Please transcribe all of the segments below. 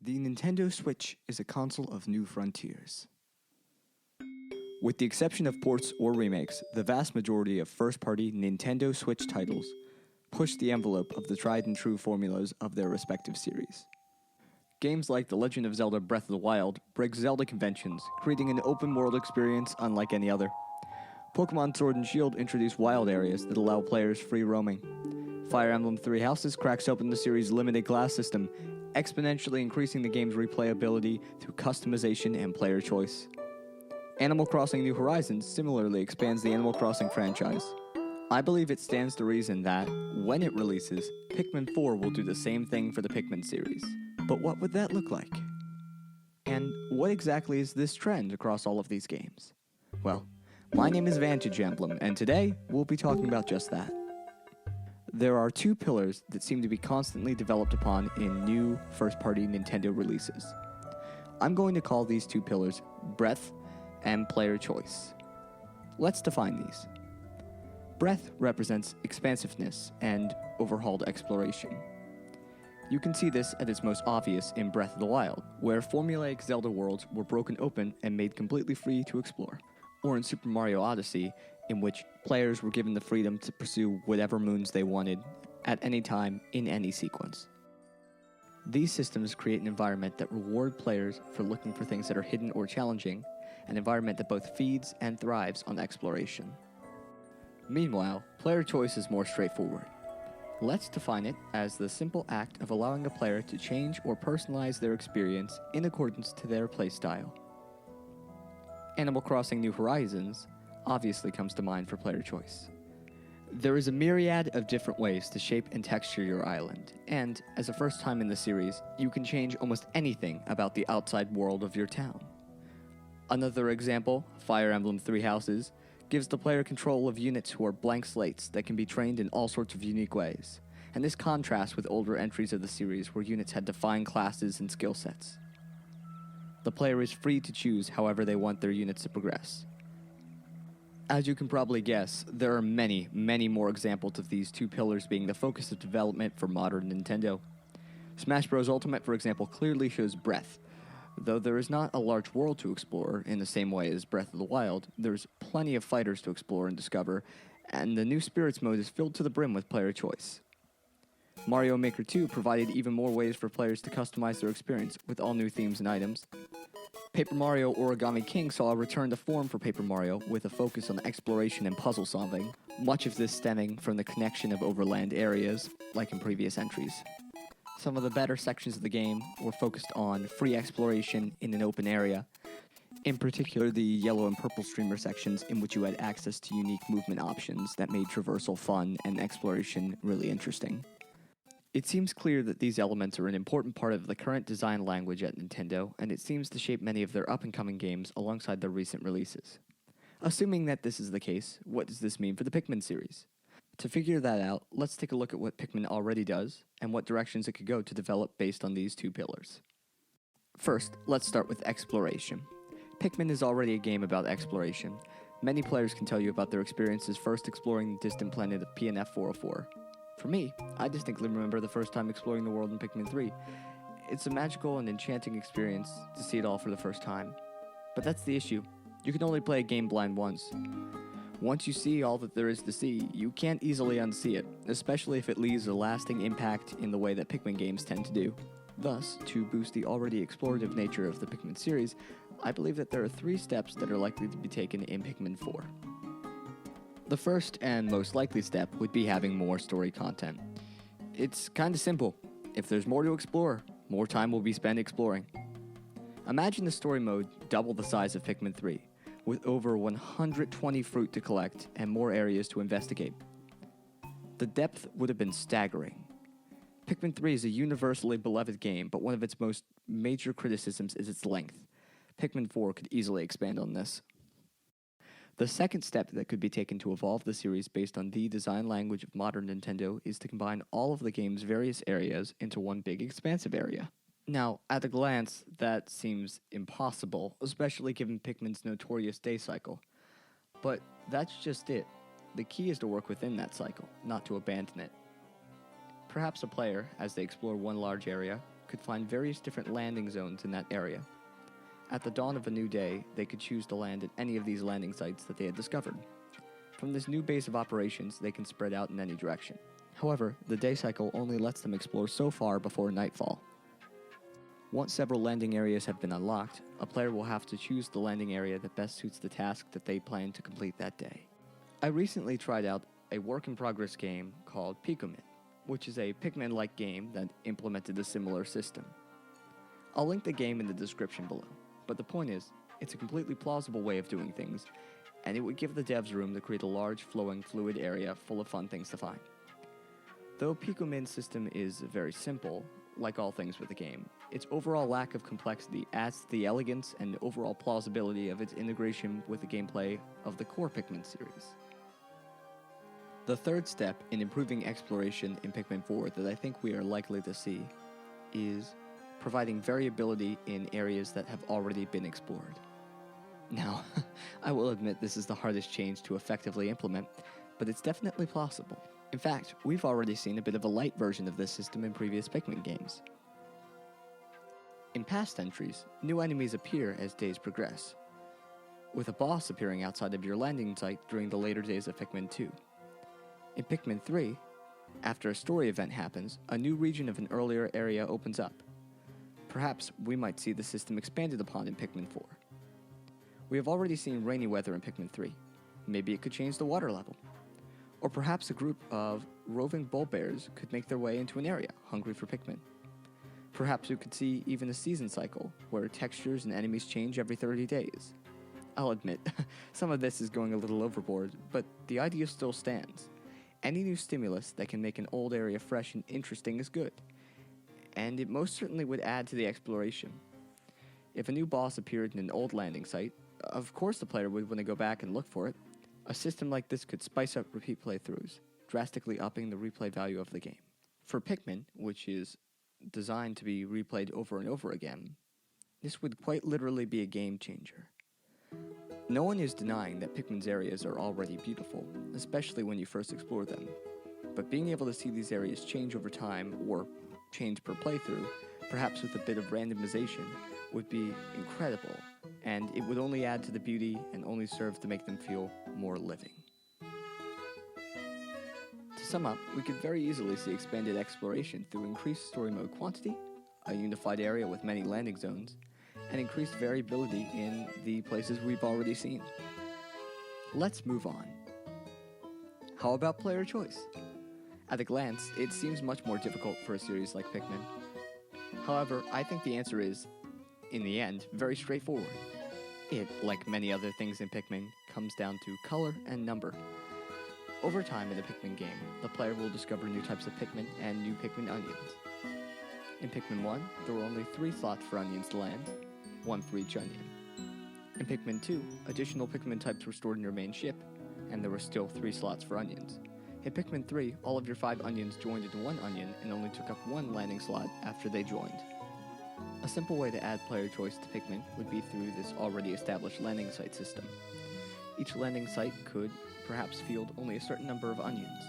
The Nintendo Switch is a console of new frontiers. With the exception of ports or remakes, the vast majority of first-party Nintendo Switch titles push the envelope of the tried-and-true formulas of their respective series. Games like The Legend of Zelda Breath of the Wild break Zelda conventions, creating an open-world experience unlike any other. Pokemon Sword and Shield introduce wild areas that allow players free roaming. Fire Emblem Three Houses cracks open the series' limited class system, exponentially increasing the game's replayability through customization and player choice. Animal Crossing New Horizons similarly expands the Animal Crossing franchise. I believe it stands to reason that, when it releases, Pikmin 4 will do the same thing for the Pikmin series. But what would that look like? And what exactly is this trend across all of these games? Well, my name is Vantage Emblem, and today we'll be talking about just that. There are two pillars that seem to be constantly developed upon in new first-party Nintendo releases. I'm going to call these two pillars breadth and player choice. Let's define these. Breadth represents expansiveness and overhauled exploration. You can see this at its most obvious in Breath of the Wild, where formulaic Zelda worlds were broken open and made completely free to explore. Or in Super Mario Odyssey, in which players were given the freedom to pursue whatever moons they wanted at any time in any sequence. These systems create an environment that reward players for looking for things that are hidden or challenging, an environment that both feeds and thrives on exploration. Meanwhile, player choice is more straightforward. Let's define it as the simple act of allowing a player to change or personalize their experience in accordance to their playstyle. Animal Crossing New Horizons obviously comes to mind for player choice. There is a myriad of different ways to shape and texture your island, and, as a first time in the series, you can change almost anything about the outside world of your town. Another example, Fire Emblem Three Houses, gives the player control of units who are blank slates that can be trained in all sorts of unique ways, and this contrasts with older entries of the series where units had defined classes and skill sets. The player is free to choose however they want their units to progress. As you can probably guess, there are many, many more examples of these two pillars being the focus of development for modern Nintendo. Smash Bros. Ultimate, for example, clearly shows breadth. Though there is not a large world to explore in the same way as Breath of the Wild, there's plenty of fighters to explore and discover, and the new Spirits mode is filled to the brim with player choice. Mario Maker 2 provided even more ways for players to customize their experience with all new themes and items. Paper Mario Origami King saw a return to form for Paper Mario with a focus on exploration and puzzle solving, much of this stemming from the connection of overland areas, like in previous entries. Some of the better sections of the game were focused on free exploration in an open area, in particular the yellow and purple streamer sections in which you had access to unique movement options that made traversal fun and exploration really interesting. It seems clear that these elements are an important part of the current design language at Nintendo, and it seems to shape many of their up-and-coming games alongside their recent releases. Assuming that this is the case, what does this mean for the Pikmin series? To figure that out, let's take a look at what Pikmin already does, and what directions it could go to develop based on these two pillars. First, let's start with exploration. Pikmin is already a game about exploration. Many players can tell you about their experiences first exploring the distant planet of PNF 404. For me, I distinctly remember the first time exploring the world in Pikmin 3. It's a magical and enchanting experience to see it all for the first time. But that's the issue. You can only play a game blind once. Once you see all that there is to see, you can't easily unsee it, especially if it leaves a lasting impact in the way that Pikmin games tend to do. Thus, to boost the already explorative nature of the Pikmin series, I believe that there are 3 steps that are likely to be taken in Pikmin 4. The first and most likely step would be having more story content. It's kinda simple. If there's more to explore, more time will be spent exploring. Imagine the story mode double the size of Pikmin 3, with over 120 fruit to collect and more areas to investigate. The depth would have been staggering. Pikmin 3 is a universally beloved game, but one of its most major criticisms is its length. Pikmin 4 could easily expand on this. The second step that could be taken to evolve the series based on the design language of modern Nintendo is to combine all of the game's various areas into one big expansive area. Now, at a glance, that seems impossible, especially given Pikmin's notorious day cycle. But that's just it. The key is to work within that cycle, not to abandon it. Perhaps a player, as they explore one large area, could find various different landing zones in that area. At the dawn of a new day, they could choose to land at any of these landing sites that they had discovered. From this new base of operations, they can spread out in any direction. However, the day cycle only lets them explore so far before nightfall. Once several landing areas have been unlocked, a player will have to choose the landing area that best suits the task that they plan to complete that day. I recently tried out a work-in-progress game called Pikmin, which is a Pikmin-like game that implemented a similar system. I'll link the game in the description below, but the point is, it's a completely plausible way of doing things, and it would give the devs room to create a large, flowing, fluid area full of fun things to find. Though Pikmin's system is very simple, like all things with the game, its overall lack of complexity adds to the elegance and overall plausibility of its integration with the gameplay of the core Pikmin series. The third step in improving exploration in Pikmin 4 that I think we are likely to see is providing variability in areas that have already been explored. Now, I will admit this is the hardest change to effectively implement, but it's definitely possible. In fact, we've already seen a bit of a light version of this system in previous Pikmin games. In past entries, new enemies appear as days progress, with a boss appearing outside of your landing site during the later days of Pikmin 2. In Pikmin 3, after a story event happens, a new region of an earlier area opens up. Perhaps we might see the system expanded upon in Pikmin 4. We have already seen rainy weather in Pikmin 3. Maybe it could change the water level. Or perhaps a group of roving bullbears could make their way into an area hungry for Pikmin. Perhaps we could see even a season cycle, where textures and enemies change every 30 days. I'll admit, some of this is going a little overboard, but the idea still stands. Any new stimulus that can make an old area fresh and interesting is good, and it most certainly would add to the exploration. If a new boss appeared in an old landing site, of course the player would want to go back and look for it. A system like this could spice up repeat playthroughs, drastically upping the replay value of the game. For Pikmin, which is designed to be replayed over and over again, this would quite literally be a game changer. No one is denying that Pikmin's areas are already beautiful, especially when you first explore them. But being able to see these areas change over time, or change per playthrough, perhaps with a bit of randomization, would be incredible, and it would only add to the beauty and only serve to make them feel more living. To sum up, we could very easily see expanded exploration through increased story mode quantity, a unified area with many landing zones, and increased variability in the places we've already seen. Let's move on. How about player choice? At a glance, it seems much more difficult for a series like Pikmin. However, I think the answer is, in the end, very straightforward. It, like many other things in Pikmin, comes down to color and number. Over time in a Pikmin game, the player will discover new types of Pikmin and new Pikmin onions. In Pikmin 1, there were only 3 slots for onions to land, 1 for each onion. In Pikmin 2, additional Pikmin types were stored in your main ship, and there were still 3 slots for onions. In Pikmin 3, all of your 5 onions joined into 1 onion and only took up 1 landing slot after they joined. A simple way to add player choice to Pikmin would be through this already established landing site system. Each landing site could perhaps field only a certain number of onions.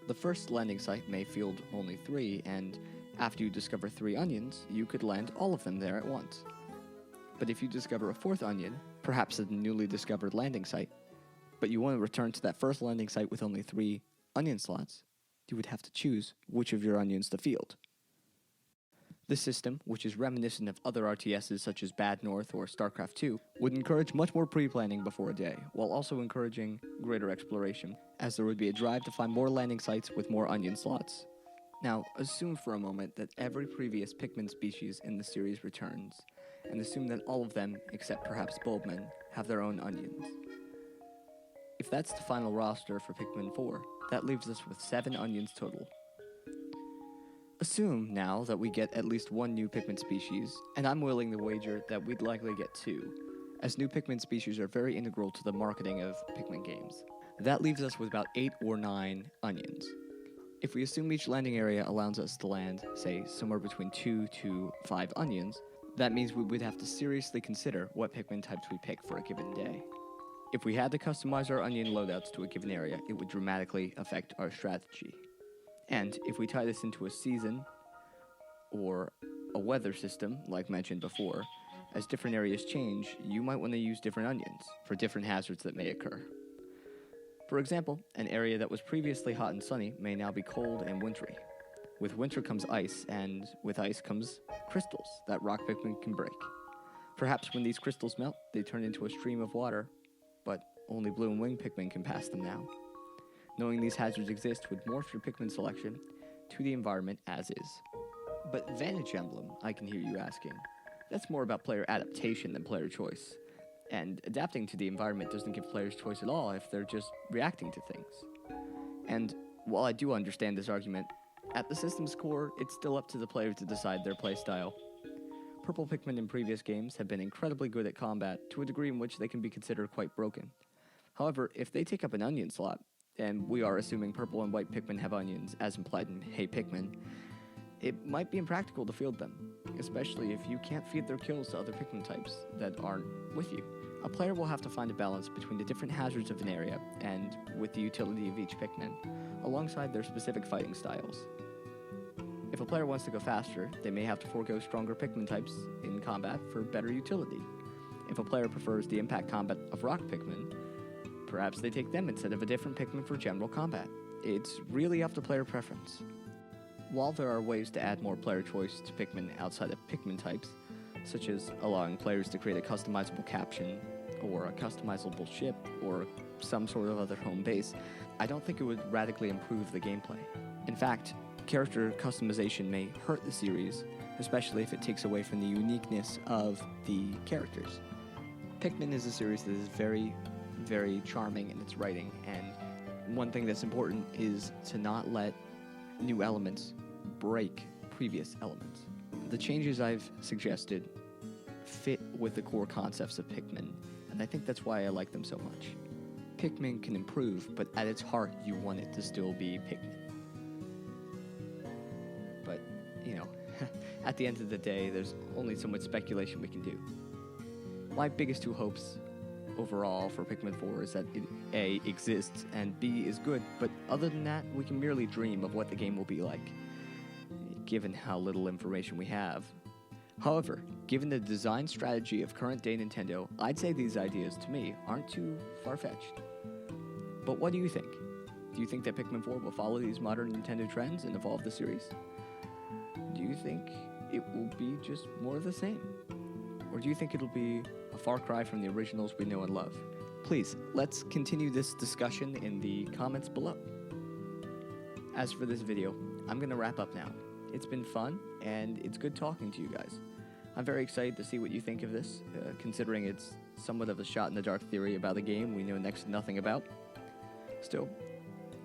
The first landing site may field only 3, and after you discover 3 onions, you could land all of them there at once. But if you discover a 4th onion, perhaps at the newly discovered landing site, but you want to return to that first landing site with only 3 onion slots, you would have to choose which of your onions to field. This system, which is reminiscent of other RTSs such as Bad North or StarCraft 2, would encourage much more pre-planning before a day, while also encouraging greater exploration, as there would be a drive to find more landing sites with more onion slots. Now, assume for a moment that every previous Pikmin species in the series returns, and assume that all of them, except perhaps Bulbmin, have their own onions. If that's the final roster for Pikmin 4, that leaves us with 7 onions total. Assume now that we get at least 1 new Pikmin species, and I'm willing to wager that we'd likely get 2, as new Pikmin species are very integral to the marketing of Pikmin games. That leaves us with about 8 or 9 onions. If we assume each landing area allows us to land, say, somewhere between 2 to 5 onions, that means we would have to seriously consider what Pikmin types we pick for a given day. If we had to customize our onion loadouts to a given area, it would dramatically affect our strategy. And if we tie this into a season or a weather system, like mentioned before, as different areas change, you might want to use different onions for different hazards that may occur. For example, an area that was previously hot and sunny may now be cold and wintry. With winter comes ice, and with ice comes crystals that rock Pikmin can break. Perhaps when these crystals melt, they turn into a stream of water, but only blue and winged Pikmin can pass them now. Knowing these hazards exist would morph your Pikmin selection to the environment as is. But Vantage Emblem, I can hear you asking, that's more about player adaptation than player choice. And adapting to the environment doesn't give players choice at all if they're just reacting to things. And while I do understand this argument, at the system's core, it's still up to the player to decide their playstyle. Purple Pikmin in previous games have been incredibly good at combat to a degree in which they can be considered quite broken. However, if they take up an onion slot, and we are assuming purple and white Pikmin have onions, as implied in Hey Pikmin, it might be impractical to field them, especially if you can't feed their kills to other Pikmin types that aren't with you. A player will have to find a balance between the different hazards of an area and with the utility of each Pikmin, alongside their specific fighting styles. If a player wants to go faster, they may have to forego stronger Pikmin types in combat for better utility. If a player prefers the impact combat of rock Pikmin, perhaps they take them instead of a different Pikmin for general combat. It's really up to player preference. While there are ways to add more player choice to Pikmin outside of Pikmin types, such as allowing players to create a customizable caption, or a customizable ship, or some sort of other home base, I don't think it would radically improve the gameplay. In fact, character customization may hurt the series, especially if it takes away from the uniqueness of the characters. Pikmin is a series that is very, very charming in its writing, and one thing that's important is to not let new elements break previous elements. The changes I've suggested fit with the core concepts of Pikmin, and I think that's why I like them so much. Pikmin can improve, but at its heart, you want it to still be Pikmin. But, at the end of the day, there's only so much speculation we can do. My biggest two hopes overall for Pikmin 4 is that it A, exists, and B, is good, but other than that, we can merely dream of what the game will be like, given how little information we have. However, given the design strategy of current-day Nintendo, I'd say these ideas, to me, aren't too far-fetched. But what do you think? Do you think that Pikmin 4 will follow these modern Nintendo trends and evolve the series? Do you think it will be just more of the same? Or do you think it'll be a far cry from the originals we know and love? Please, let's continue this discussion in the comments below. As for this video, I'm going to wrap up now. It's been fun, and it's good talking to you guys. I'm very excited to see what you think of this, considering it's somewhat of a shot-in-the-dark theory about a game we know next to nothing about. Still,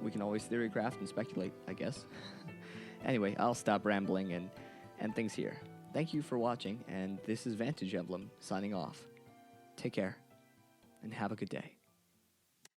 we can always theorycraft and speculate, I guess. Anyway, I'll stop rambling and end things here. Thank you for watching, and this is Vantage Emblem signing off. Take care, and have a good day.